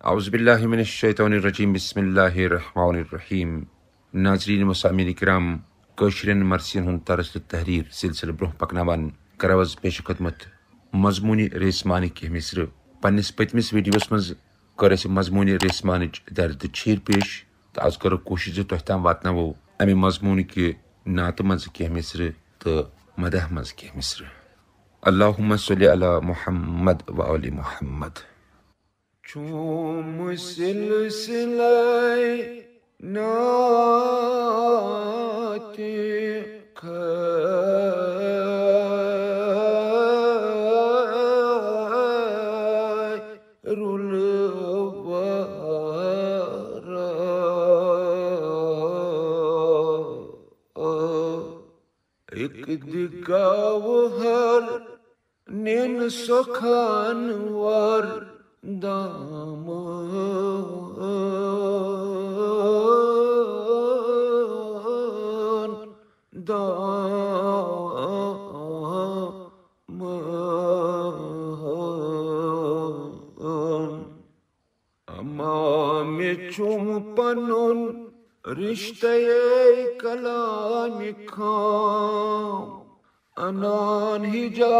औज़ुबिल्लाहि मिनश्शैतानिर्रजीम बिस्मिल्लाहिर्रहमानिर्रहीम। नाज़रीन मुसामिन इकराम, कौशरन मरसियन हुन तरस तहरीर सिलसिल ब्रोह पकनावान करवज पेश खदमत मजमूनी रेसमानी के मिस्र पन्निस पतमिस वीडियोस मज कर मजमूनी रेसमानिच दर्द छीर पेश तो आज करो कोशिश तह ताम वातनावो अमे मजमून के नात मज के मिस्र तो मदह मज के मिस्र। अल्लाहुम्मा सल्लि अला मुहम्मद व आलि मुहम्मद। चूम सिलसिले नाते खैरुल वरा एक दिगाव हर निन सुखानवर अमामे चुम पनुन रिश्ते कलाम खाम अनान हिजाबो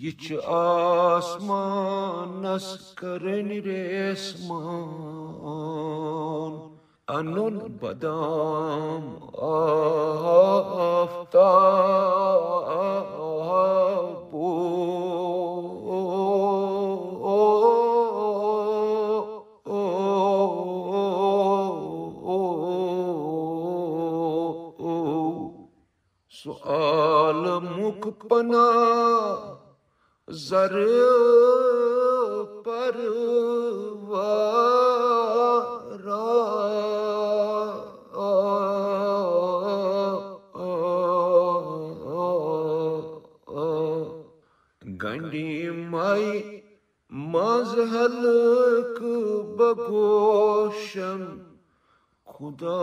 यिच आसमानस करन रेसमान अनुन बदाम आफ्ताबो सुआल मुख पना जर परवारा गंडी माई मजहलक बगोशम खुदा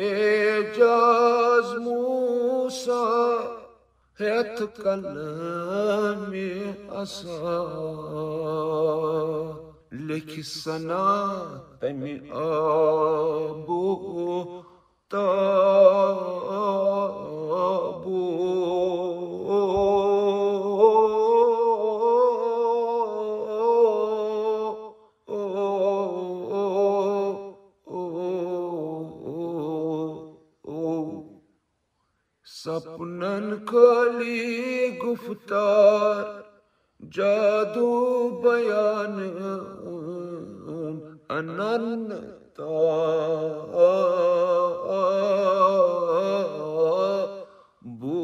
एजाज मूसा हैत कलमे असा लिख सना तमि आबो ताबो सपनन खाली गुफ्तार जादू बयान अनंता बो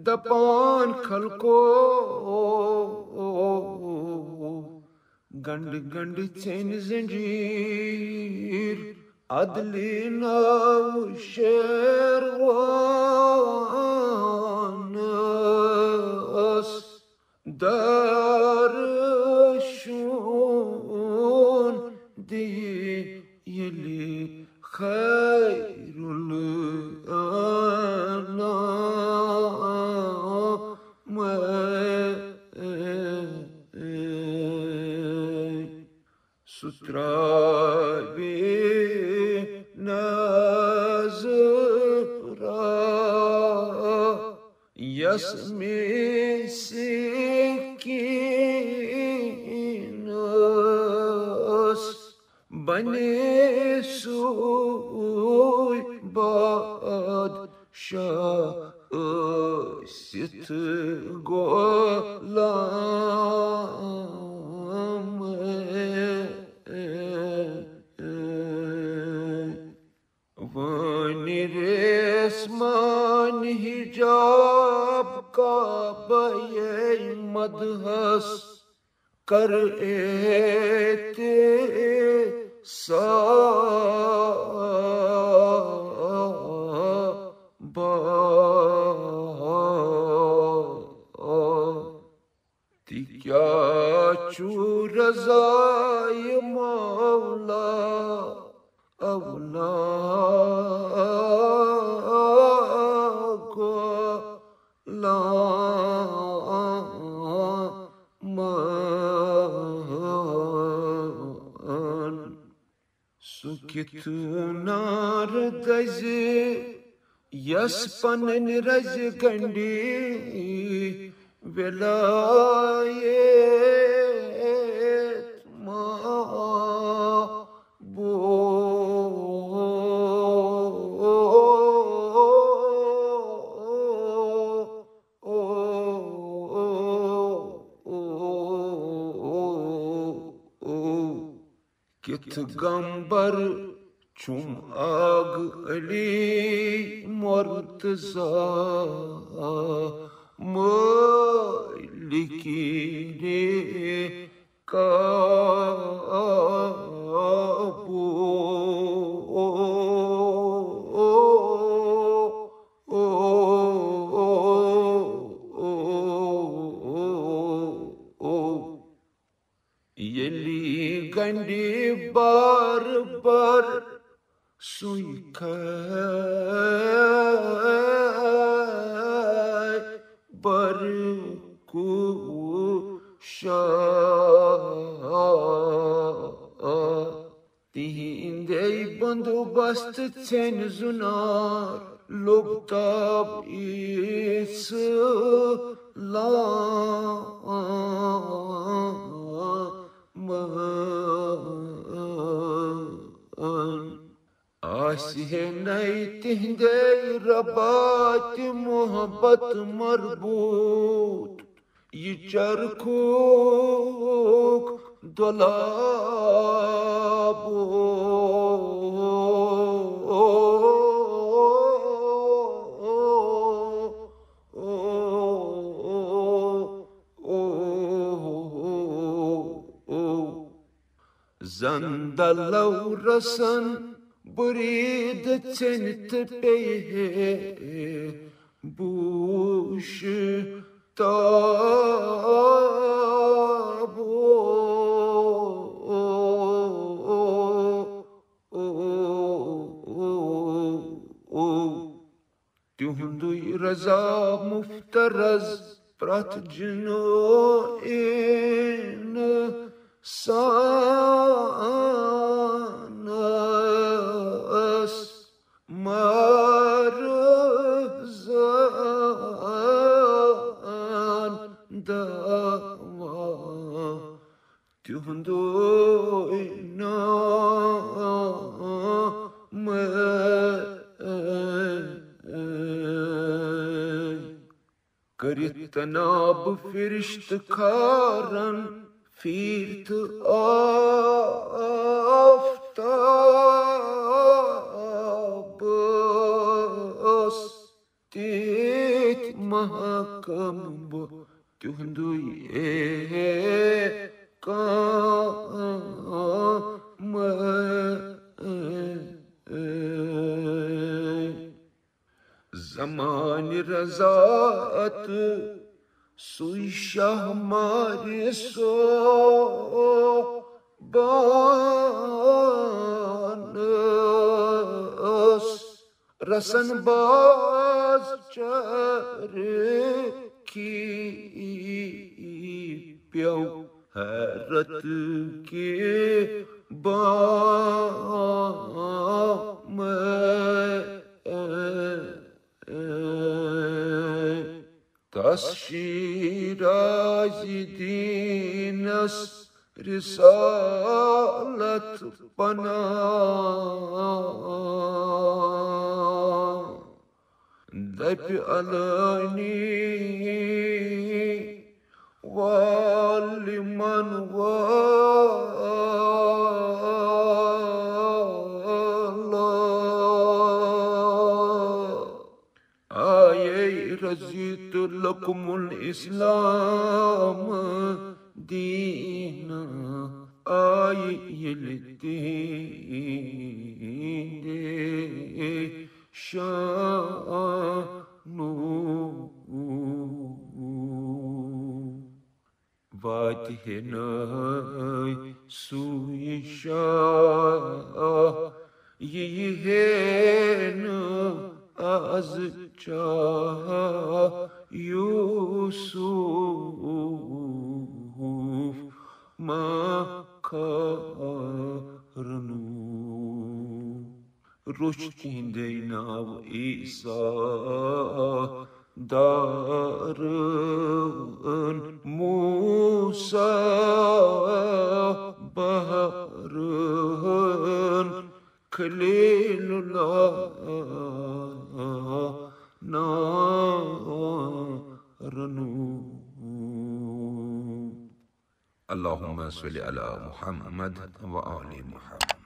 दपान खलको गंड गंड चैन जंजीर अदली नाव शेरवान दरशून दी यली खैरुल सुत्राबे नजरा यसमे से कीनस बने सुई बादशाह सित गोलाम मदहस कर एते क्या चू रज़ाय मौला अवला गुलामान सुकित नार दज यस पनन रज गंडी विलायत माबो कित गंबर चुम आग अली मुर्तज़ा लिखी रे काबू यली गंडी बार बार सुई बर को तिहिंदे बंदोबस्त छन जुनार लोग ताब इस आसिहे नई तिहिंदे रबात मोहब्बत मरबूत ये चरखोक दलाबो Zandalaw rasan burid çent peye buş tabo tuhundu raza muftaraz prat jino in sanas marzan dawa tuhundu ina करित तनाब फिरिश्त खारन फिरत आफ्ताब अस्तित महकम तुहंदुई काम ज़मान रज़ात सुई शाह मारे सो बानस रसन बाज चर की प्यो हैरत के बाम तस्शीराज़ी दीनस रिसालत पना दप अलनी वालिमन वाला आये रज़ीतुल लकुमुल इस्लाम दीना आयल दीने शानु वातिहनाय सुयशा यहन az चाह Yusuf makarnu Rushkindeinav İsa darın Musa baharın Khalilullah narnu Allahumma salli ala Muhammad wa ali Muhammad.